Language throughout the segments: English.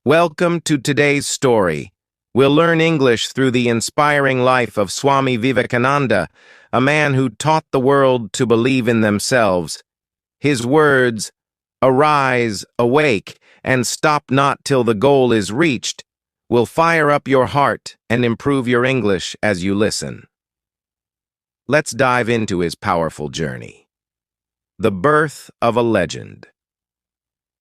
Welcome to today's story. We'll learn English through the inspiring life of Swami Vivekananda, a man who taught the world to believe in themselves. His words, "Arise, awake, and stop not till the goal is reached," will fire up your heart and improve your English as you listen. Let's dive into his powerful journey. The birth of a legend.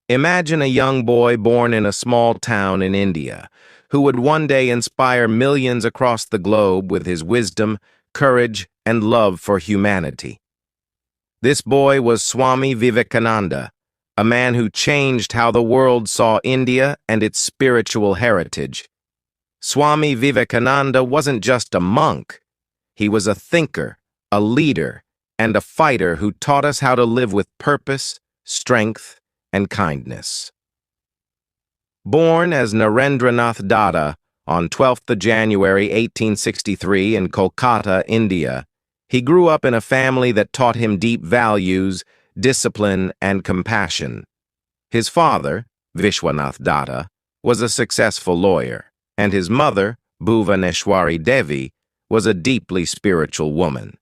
Imagine a young boy born in a small town in India, who would one day inspire millions across the globe with his wisdom, courage, and love for humanity. This boy was Swami Vivekananda, a man who changed how the world saw India and its spiritual heritage. Swami Vivekananda wasn't just a monk. He was a thinker, a leader, and a fighter who taught us how to live with purpose, strength, and kindness. Born as Narendranath Datta on 12th of January 1863 in Kolkata, India, he grew up in a family that taught him deep values, discipline, and compassion. His father, Vishwanath Datta, was a successful lawyer, and his mother, Bhuvaneshwari Devi, was a deeply spiritual woman.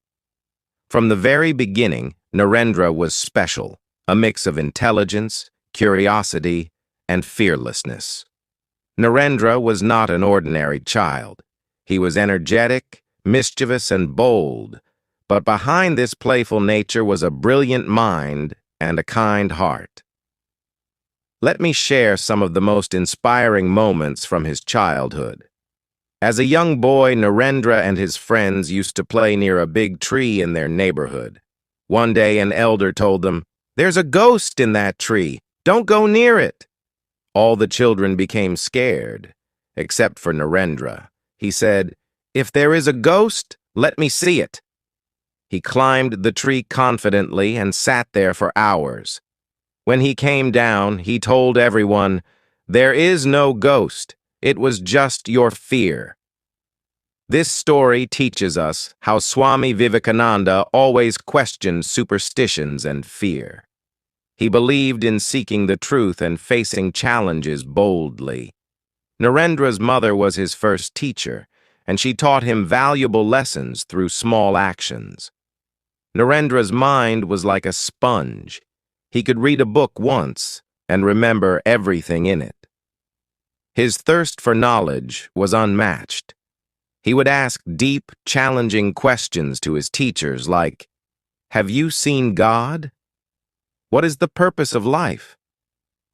From the very beginning, Narendra was special, a mix of intelligence, curiosity, and fearlessness. Narendra was not an ordinary child. He was energetic, mischievous, and bold, but behind this playful nature was a brilliant mind and a kind heart. Let me share some of the most inspiring moments from his childhood. As a young boy, Narendra and his friends used to play near a big tree in their neighborhood. One day, an elder told them, "There's a ghost in that tree. Don't go near it." All the children became scared, except for Narendra. He said, "If there is a ghost, let me see it." He climbed the tree confidently and sat there for hours. When he came down, he told everyone, "There is no ghost. It was just your fear." This story teaches us how Swami Vivekananda always questioned superstitions and fear. He believed in seeking the truth and facing challenges boldly. Narendra's mother was his first teacher, and she taught him valuable lessons through small actions. Narendra's mind was like a sponge. He could read a book once and remember everything in it. His thirst for knowledge was unmatched. He would ask deep, challenging questions to his teachers like, "Have you seen God? What is the purpose of life?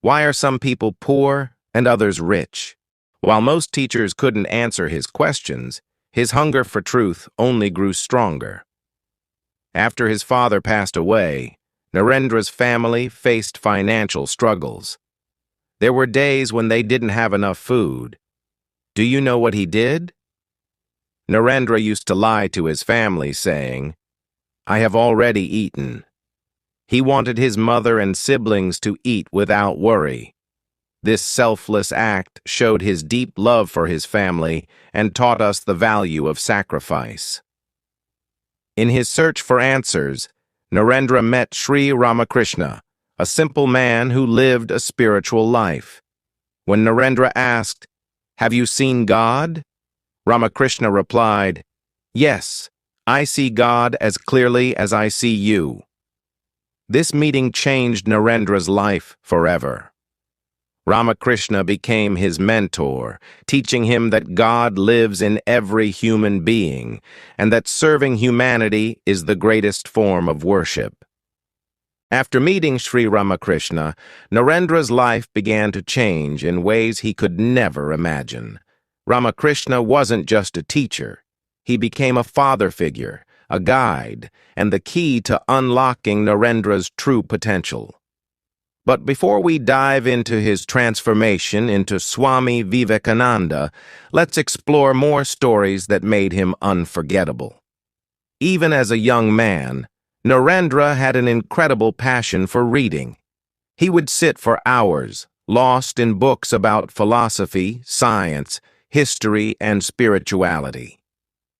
Why are some people poor and others rich?" While most teachers couldn't answer his questions, his hunger for truth only grew stronger. After his father passed away, Narendra's family faced financial struggles. There were days when they didn't have enough food. Do you know what he did? Narendra used to lie to his family, saying, "I have already eaten." He wanted his mother and siblings to eat without worry. This selfless act showed his deep love for his family and taught us the value of sacrifice. In his search for answers, Narendra met Sri Ramakrishna, a simple man who lived a spiritual life. When Narendra asked, "Have you seen God?" Ramakrishna replied, "Yes, I see God as clearly as I see you." This meeting changed Narendra's life forever. Ramakrishna became his mentor, teaching him that God lives in every human being and that serving humanity is the greatest form of worship. After meeting Sri Ramakrishna, Narendra's life began to change in ways he could never imagine. Ramakrishna wasn't just a teacher. He became a father figure, a guide, and the key to unlocking Narendra's true potential. But before we dive into his transformation into Swami Vivekananda, let's explore more stories that made him unforgettable. Even as a young man, Narendra had an incredible passion for reading. He would sit for hours, lost in books about philosophy, science, history, and spirituality.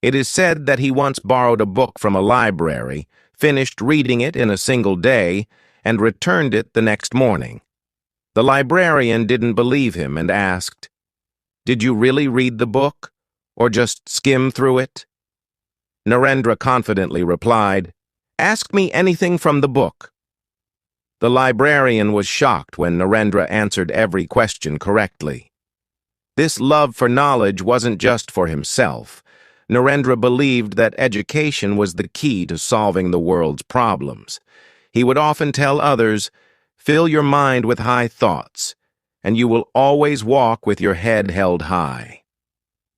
It is said that he once borrowed a book from a library, finished reading it in a single day, and returned it the next morning. The librarian didn't believe him and asked, "Did you really read the book, or just skim through it?" Narendra confidently replied, "Ask me anything from the book." The librarian was shocked when Narendra answered every question correctly. This love for knowledge wasn't just for himself. Narendra believed that education was the key to solving the world's problems. He would often tell others, "Fill your mind with high thoughts, and you will always walk with your head held high."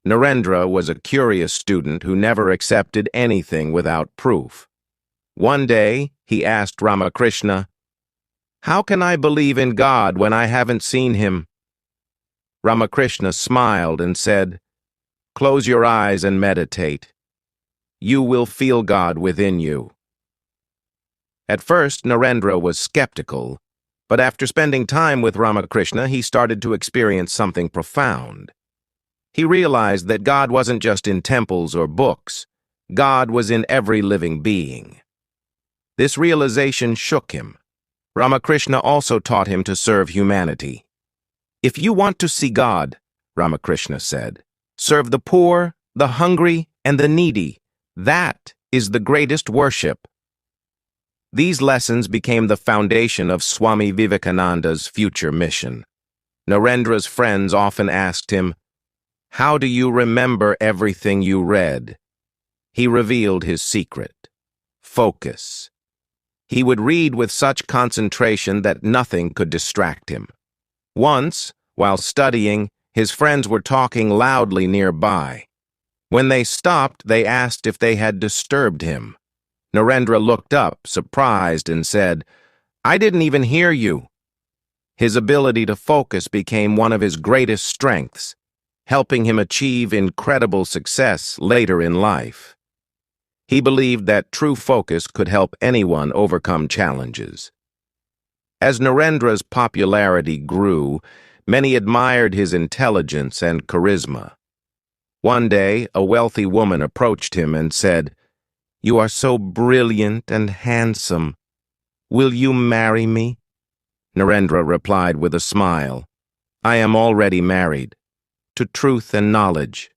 Narendra was a curious student who never accepted anything without proof. One day, he asked Ramakrishna, "How can I believe in God when I haven't seen him?" Ramakrishna smiled and said, "Close your eyes and meditate. You will feel God within you." At first, Narendra was skeptical, but after spending time with Ramakrishna, he started to experience something profound. He realized that God wasn't just in temples or books. God was in every living being. This realization shook him. Ramakrishna also taught him to serve humanity. "If you want to see God," Ramakrishna said, "serve the poor, the hungry, and the needy. That is the greatest worship." These lessons became the foundation of Swami Vivekananda's future mission. Narendra's friends often asked him, "How do you remember everything you read?" He revealed his secret: focus. He would read with such concentration that nothing could distract him. Once, while studying, his friends were talking loudly nearby. When they stopped, they asked if they had disturbed him. Narendra looked up, surprised, and said, "I didn't even hear you." His ability to focus became one of his greatest strengths, helping him achieve incredible success later in life. He believed that true focus could help anyone overcome challenges. As Narendra's popularity grew, many admired his intelligence and charisma. One day, a wealthy woman approached him and said, "You are so brilliant and handsome. Will you marry me?" Narendra replied with a smile, "I am already married, to truth and knowledge."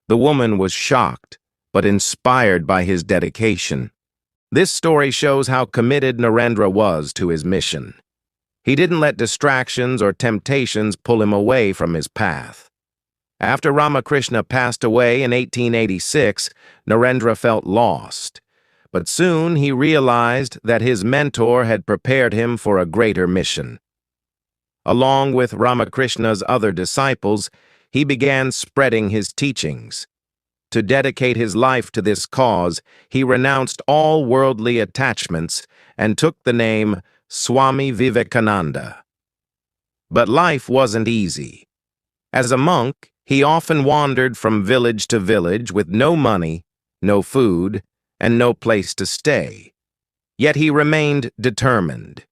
The woman was shocked, but inspired by his dedication. This story shows how committed Narendra was to his mission. He didn't let distractions or temptations pull him away from his path. After Ramakrishna passed away in 1886, Narendra felt lost. But soon he realized that his mentor had prepared him for a greater mission. Along with Ramakrishna's other disciples, he began spreading his teachings. To dedicate his life to this cause, he renounced all worldly attachments and took the name Swami Vivekananda. But life wasn't easy. As a monk, he often wandered from village to village with no money, no food, and no place to stay. Yet he remained determined.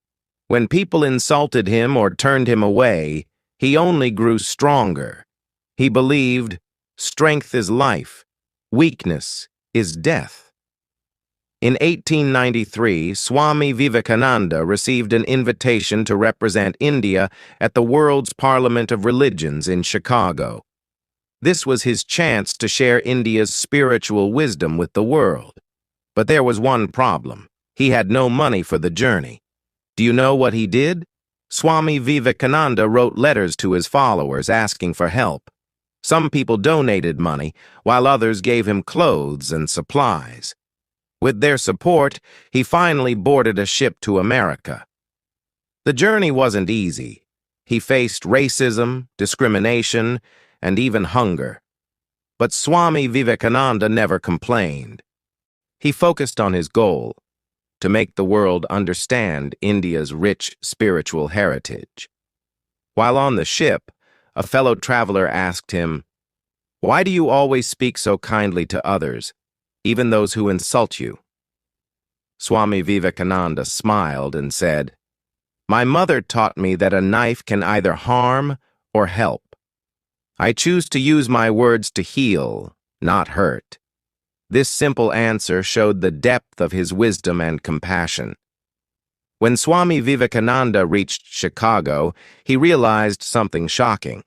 When people insulted him or turned him away, he only grew stronger. He believed, strength is life, weakness is death. In 1893, Swami Vivekananda received an invitation to represent India at the World's Parliament of Religions in Chicago. This was his chance to share India's spiritual wisdom with the world. But there was one problem. He had no money for the journey. Do you know what he did? Swami Vivekananda wrote letters to his followers asking for help. Some people donated money, while others gave him clothes and supplies. With their support, he finally boarded a ship to America. The journey wasn't easy. He faced racism, discrimination, and even hunger. But Swami Vivekananda never complained. He focused on his goal, to make the world understand India's rich spiritual heritage. While on the ship, a fellow traveler asked him, "Why do you always speak so kindly to others, even those who insult you?" Swami Vivekananda smiled and said, "My mother taught me that a knife can either harm or help. I choose to use my words to heal, not hurt." This simple answer showed the depth of his wisdom and compassion. When Swami Vivekananda reached Chicago, he realized something shocking.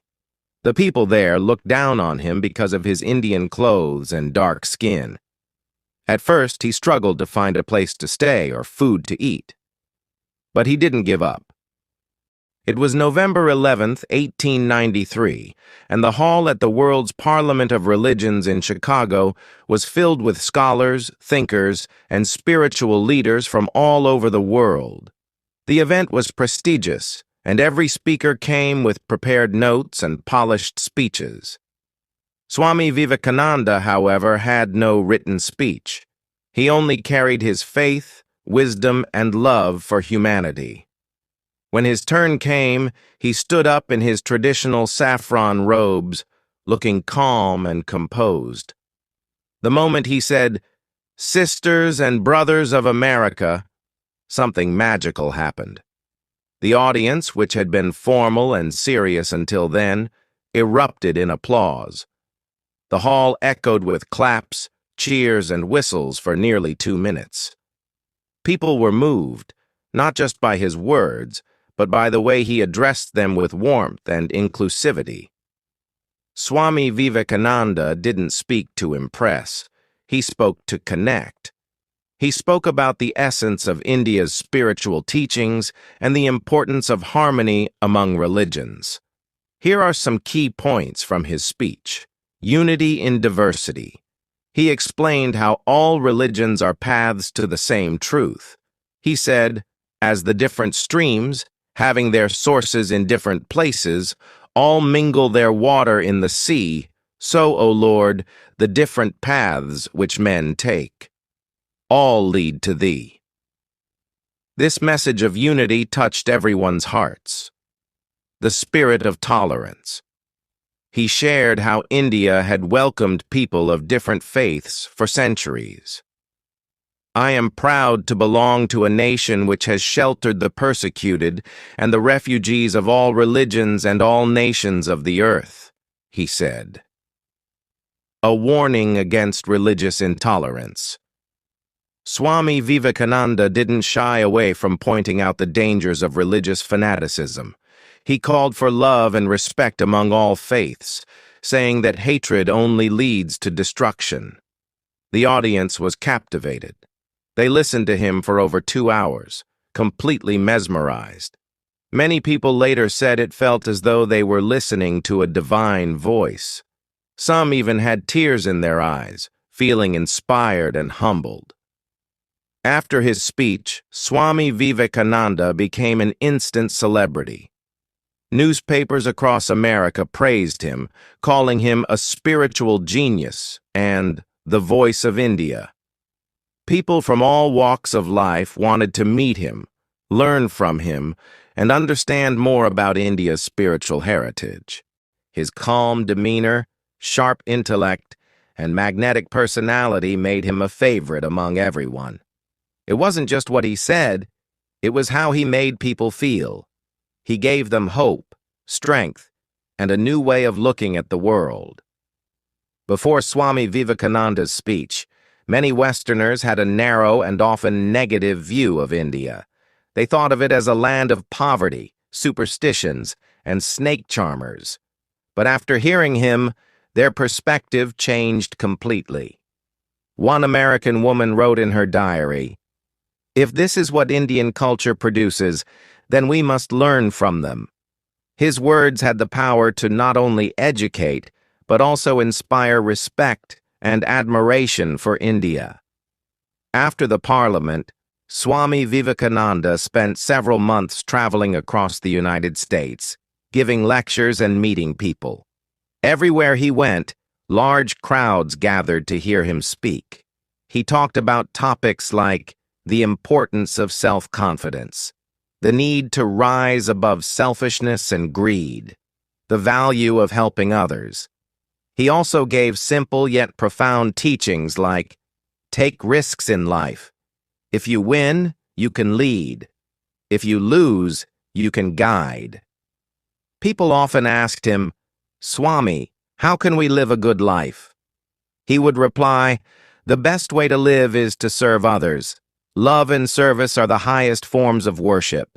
The people there looked down on him because of his Indian clothes and dark skin. At first, he struggled to find a place to stay or food to eat. But he didn't give up. It was November 11th, 1893, and the hall at the World's Parliament of Religions in Chicago was filled with scholars, thinkers, and spiritual leaders from all over the world. The event was prestigious, and every speaker came with prepared notes and polished speeches. Swami Vivekananda, however, had no written speech. He only carried his faith, wisdom, and love for humanity. When his turn came, he stood up in his traditional saffron robes, looking calm and composed. The moment he said, "Sisters and brothers of America," something magical happened. The audience, which had been formal and serious until then, erupted in applause. The hall echoed with claps, cheers, and whistles for nearly 2 minutes. People were moved, not just by his words, but by the way he addressed them with warmth and inclusivity. Swami Vivekananda didn't speak to impress. He spoke to connect. He spoke about the essence of India's spiritual teachings and the importance of harmony among religions. Here are some key points from his speech. Unity in diversity. He explained how all religions are paths to the same truth. He said, as the different streams, having their sources in different places, all mingle their water in the sea, so, O Lord, the different paths which men take, all lead to Thee. This message of unity touched everyone's hearts. The spirit of tolerance. He shared how India had welcomed people of different faiths for centuries. I am proud to belong to a nation which has sheltered the persecuted and the refugees of all religions and all nations of the earth, he said. A warning against religious intolerance. Swami Vivekananda didn't shy away from pointing out the dangers of religious fanaticism. He called for love and respect among all faiths, saying that hatred only leads to destruction. The audience was captivated. They listened to him for over 2 hours, completely mesmerized. Many people later said it felt as though they were listening to a divine voice. Some even had tears in their eyes, feeling inspired and humbled. After his speech, Swami Vivekananda became an instant celebrity. Newspapers across America praised him, calling him a spiritual genius and the voice of India. People from all walks of life wanted to meet him, learn from him, and understand more about India's spiritual heritage. His calm demeanor, sharp intellect, and magnetic personality made him a favorite among everyone. It wasn't just what he said, it was how he made people feel. He gave them hope, strength, and a new way of looking at the world. Before Swami Vivekananda's speech, many Westerners had a narrow and often negative view of India. They thought of it as a land of poverty, superstitions, and snake charmers. But after hearing him, their perspective changed completely. One American woman wrote in her diary, "If this is what Indian culture produces, then we must learn from them." His words had the power to not only educate, but also inspire respect and admiration for India. After the Parliament, Swami Vivekananda spent several months traveling across the United States, giving lectures and meeting people. Everywhere he went, large crowds gathered to hear him speak. He talked about topics like the importance of self-confidence, the need to rise above selfishness and greed, the value of helping others. He also gave simple yet profound teachings like, take risks in life. If you win, you can lead. If you lose, you can guide. People often asked him, "Swami, how can we live a good life?" He would reply, "The best way to live is to serve others. Love and service are the highest forms of worship.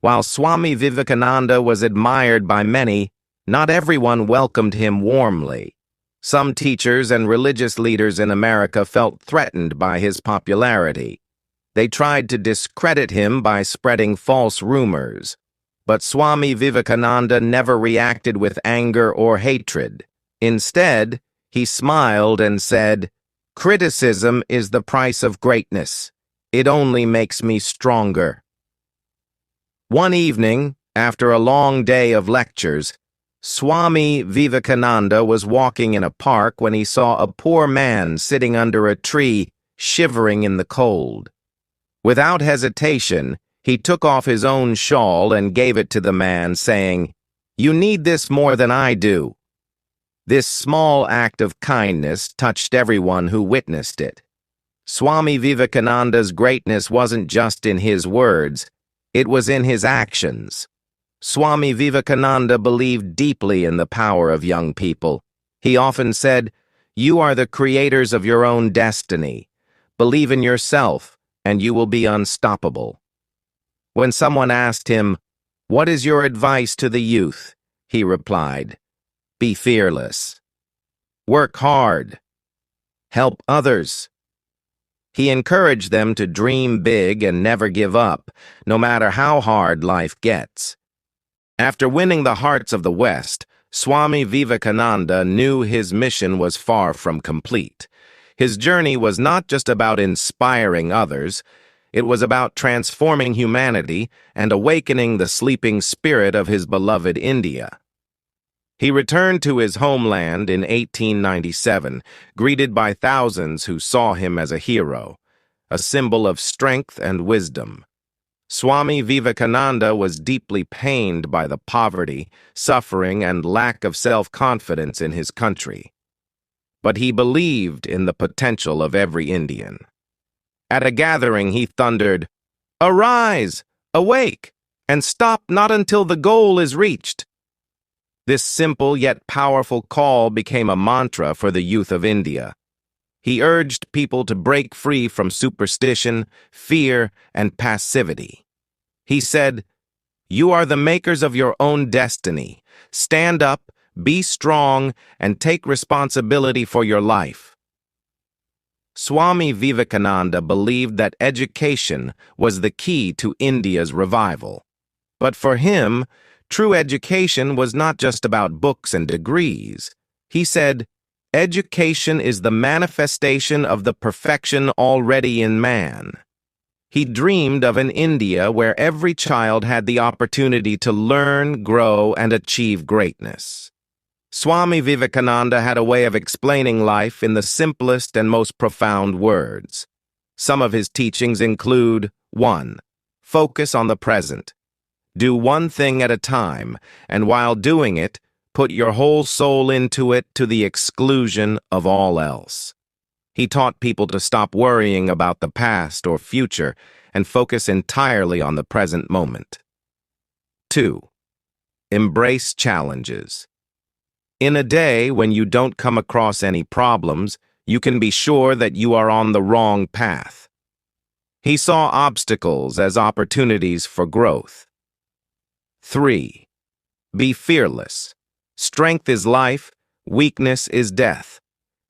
While Swami Vivekananda was admired by many, not everyone welcomed him warmly. Some teachers and religious leaders in America felt threatened by his popularity. They tried to discredit him by spreading false rumors. But Swami Vivekananda never reacted with anger or hatred. Instead, he smiled and said, "Criticism is the price of greatness. It only makes me stronger." One evening, after a long day of lectures, Swami Vivekananda was walking in a park when he saw a poor man sitting under a tree, shivering in the cold. Without hesitation, he took off his own shawl and gave it to the man, saying, "You need this more than I do." This small act of kindness touched everyone who witnessed it. Swami Vivekananda's greatness wasn't just in his words, it was in his actions. Swami Vivekananda believed deeply in the power of young people. He often said, "You are the creators of your own destiny. Believe in yourself, and you will be unstoppable." When someone asked him, "What is your advice to the youth?" he replied, "Be fearless. Work hard. Help others." He encouraged them to dream big and never give up, no matter how hard life gets. After winning the hearts of the West, Swami Vivekananda knew his mission was far from complete. His journey was not just about inspiring others, it was about transforming humanity and awakening the sleeping spirit of his beloved India. He returned to his homeland in 1897, greeted by thousands who saw him as a hero, a symbol of strength and wisdom. Swami Vivekananda was deeply pained by the poverty, suffering, and lack of self-confidence in his country. But he believed in the potential of every Indian. At a gathering, he thundered, "Arise, awake, and stop not until the goal is reached." This simple yet powerful call became a mantra for the youth of India. He urged people to break free from superstition, fear, and passivity. He said, "You are the makers of your own destiny. Stand up, be strong, and take responsibility for your life." Swami Vivekananda believed that education was the key to India's revival. But for him, true education was not just about books and degrees. He said, "Education is the manifestation of the perfection already in man." He dreamed of an India where every child had the opportunity to learn, grow, and achieve greatness. Swami Vivekananda had a way of explaining life in the simplest and most profound words. Some of his teachings include: 1. Focus on the present. Do one thing at a time, and while doing it, put your whole soul into it to the exclusion of all else. He taught people to stop worrying about the past or future and focus entirely on the present moment. 2. Embrace challenges. In a day when you don't come across any problems, you can be sure that you are on the wrong path. He saw obstacles as opportunities for growth. 3. Be fearless. Strength is life, weakness is death.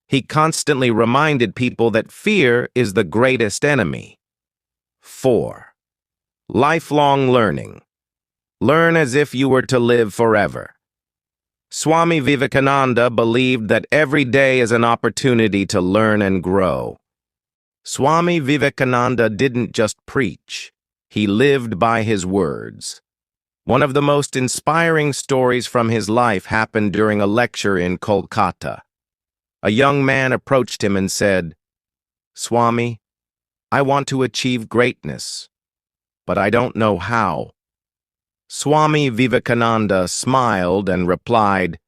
He constantly reminded people that fear is the greatest enemy. 4. Lifelong learning. Learn as if you were to live forever. Swami Vivekananda believed that every day is an opportunity to learn and grow. Swami Vivekananda didn't just preach, he lived by his words. One of the most inspiring stories from his life happened during a lecture in Kolkata. A young man approached him and said, "Swami, I want to achieve greatness, but I don't know how." Swami Vivekananda smiled and replied,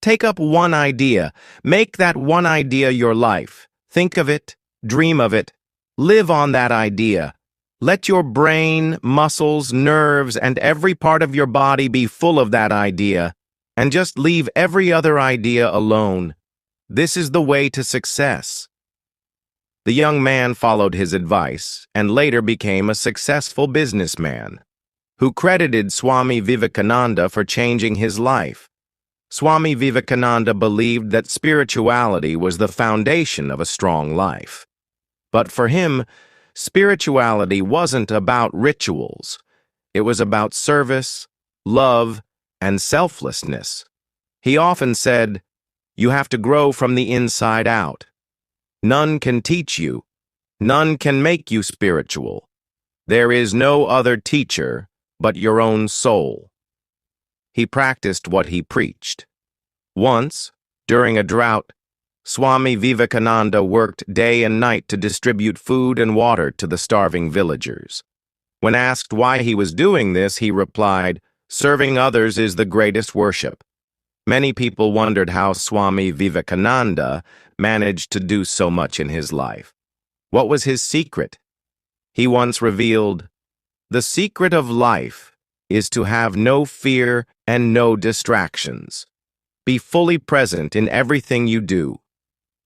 "Take up one idea. Make that one idea your life. Think of it, dream of it, live on that idea. Let your brain, muscles, nerves, and every part of your body be full of that idea, and just leave every other idea alone. This is the way to success." The young man followed his advice and later became a successful businessman, who credited Swami Vivekananda for changing his life. Swami Vivekananda believed that spirituality was the foundation of a strong life. But for him, spirituality wasn't about rituals. It was about service, love, and selflessness. He often said, "You have to grow from the inside out. None can teach you. None can make you spiritual. There is no other teacher but your own soul." He practiced what he preached. Once, during a drought, Swami Vivekananda worked day and night to distribute food and water to the starving villagers. When asked why he was doing this, he replied, "Serving others is the greatest worship." Many people wondered how Swami Vivekananda managed to do so much in his life. What was his secret? He once revealed, "The secret of life is to have no fear and no distractions. Be fully present in everything you do."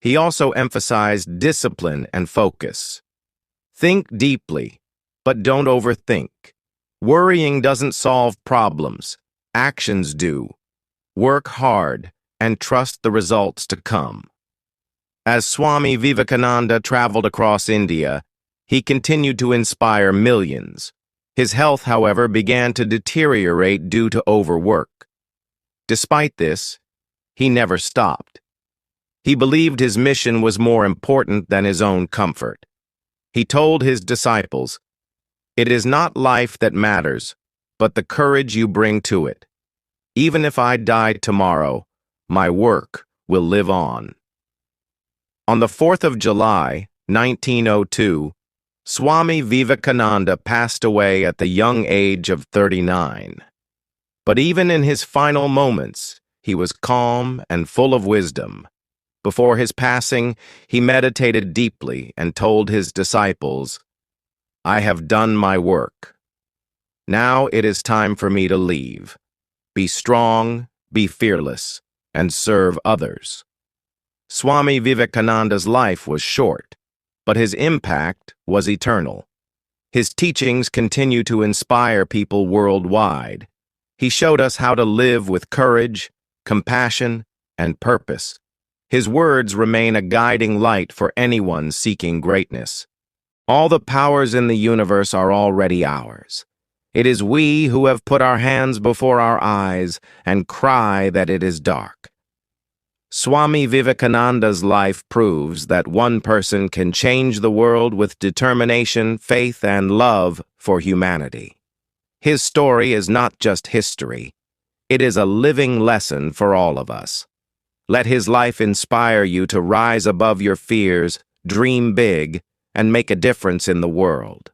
He also emphasized discipline and focus. Think deeply, but don't overthink. Worrying doesn't solve problems. Actions do. Work hard and trust the results to come. As Swami Vivekananda traveled across India, he continued to inspire millions. His health, however, began to deteriorate due to overwork. Despite this, he never stopped. He believed his mission was more important than his own comfort. He told his disciples, "It is not life that matters, but the courage you bring to it. Even if I die tomorrow, my work will live on." On the 4th of July, 1902, Swami Vivekananda passed away at the young age of 39. But even in his final moments, he was calm and full of wisdom. Before his passing, he meditated deeply and told his disciples, "I have done my work. Now it is time for me to leave. Be strong, be fearless, and serve others." Swami Vivekananda's life was short, but his impact was eternal. His teachings continue to inspire people worldwide. He showed us how to live with courage, compassion, and purpose. His words remain a guiding light for anyone seeking greatness. All the powers in the universe are already ours. It is we who have put our hands before our eyes and cry that it is dark. Swami Vivekananda's life proves that one person can change the world with determination, faith, and love for humanity. His story is not just history. It is a living lesson for all of us. Let his life inspire you to rise above your fears, dream big, and make a difference in the world.